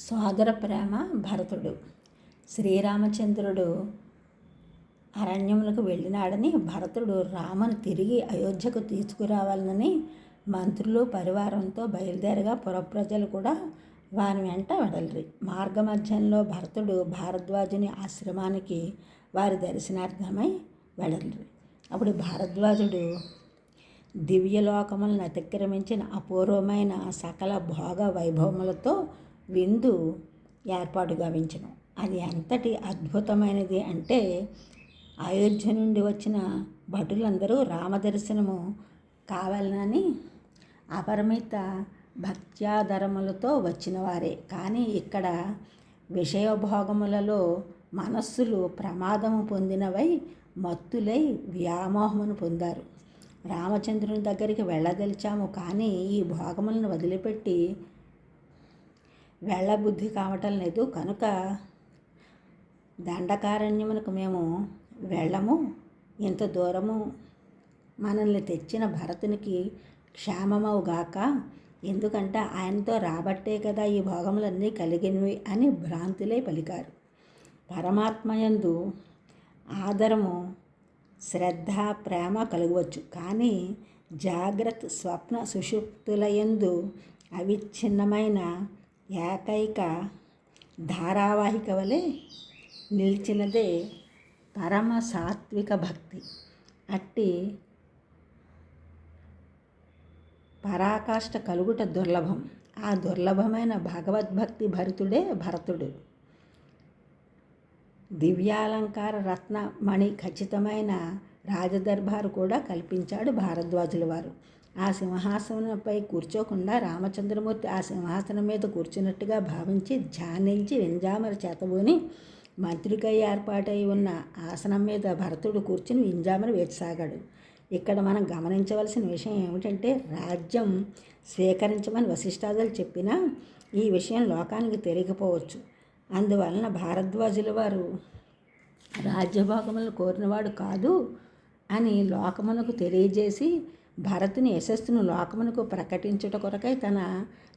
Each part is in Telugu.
సోదర ప్రేమ భరతుడు. శ్రీరామచంద్రుడు అరణ్యములకు వెళ్ళినాడని భరతుడు రాముని తిరిగి అయోధ్యకు తీసుకురావాలని మంత్రులు పరివారంతో బయలుదేరగా పురప్రజలు కూడా వారి వెంట వెడలిరి. మార్గమధ్యంలో భరతుడు భారద్వాజుని ఆశ్రమానికి వారి దర్శనార్థమై వెడలిరి. అప్పుడు భారద్వాజుడు దివ్యలోకములను అతిక్రమించిన అపూర్వమైన సకల భోగ వైభవములతో విందు ఏర్పాటు గావించెను. అది ఎంతటి అద్భుతమైనది అంటే అయోధ్య నుండి వచ్చిన భటులందరూ రామదర్శనము కావాలని అపరిమిత భక్త్యాదరములతో వచ్చిన వారే. కానీ ఇక్కడ విషయభోగములలో మనస్సులు ప్రమాదము పొందినవై మత్తులై వ్యామోహమును పొందారు. రామచంద్రుని దగ్గరికి వెళ్ళదలిచాము, కానీ ఈ భోగములను వదిలిపెట్టి వెళ్ళబుద్ధి కావటం లేదు. కనుక దండకారణ్యమునకు మేము వెళ్ళము. ఇంత దూరము మనల్ని తెచ్చిన భరతునికి క్షేమమవుగాక, ఎందుకంటే ఆయనతో రాబట్టే కదా ఈ భోగములన్నీ కలిగినవి అని భ్రాంతులై పలికారు. పరమాత్మయందు ఆదరము, శ్రద్ధ, ప్రేమ కలగవచ్చు, కానీ జాగ్రత్త, స్వప్న, సుషుప్తులయందు అవిచ్ఛిన్నమైన ఏకైక ధారావాహిక వలె నిలిచినదే పరమ సాత్విక భక్తి. అట్టి పరాకాష్ఠ కలుగుట దుర్లభం. ఆ దుర్లభమైన భగవద్భక్తి భరితుడే భరతుడు. దివ్యాలంకార రత్న మణి ఖచ్చితమైన రాజదర్బారు కూడా కల్పించాడు భారద్వాజుల వారు. ఆ సింహాసనంపై కూర్చోకుండా రామచంద్రమూర్తి ఆ సింహాసనం మీద కూర్చున్నట్టుగా భావించి ధ్యానించి వింజామర చేతబూని మంత్రికై ఏర్పాటై ఉన్న ఆసనం మీద భరతుడు కూర్చుని వింజామర వేచసాగాడు. ఇక్కడ మనం గమనించవలసిన విషయం ఏమిటంటే, రాజ్యం స్వీకరించమని వశిష్ఠాదులు చెప్పినా ఈ విషయం లోకానికి తెలియకపోవచ్చు. అందువలన భారద్వాజుల వారు రాజ్యభోగములను కోరినవాడు కాదు అని లోకమునకు తెలియజేసి భరతుని యశస్సును లోకమునకు ప్రకటించుట కొరకై తన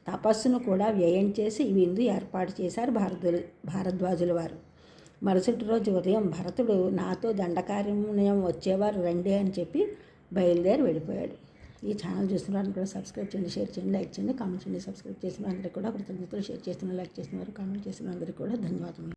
తపస్సును కూడా వ్యయం చేసి ఈ విందు ఏర్పాటు చేశారు భారద్వాజుల వారు. మరుసటి రోజు ఉదయం భరతుడు నాతో దండకారణ్యం వచ్చేవారు రండి అని చెప్పి బయలుదేరి వెళ్ళిపోయాడు. ఈ ఛానల్ చూస్తున్న వారిని కూడా సబ్స్క్రైబ్ చేయండి, షేర్ చేయండి, లైక్ చేయండి, కామెంట్ చేయండి. సబ్స్క్రైబ్ చేసిన అందరికీ కూడా కృతజ్ఞతలు, షేర్ చేస్తున్న, లైక్ చేస్తున్న వారు, కామెంట్ చేసిన అందరికీ కూడా ధన్యవాదములు.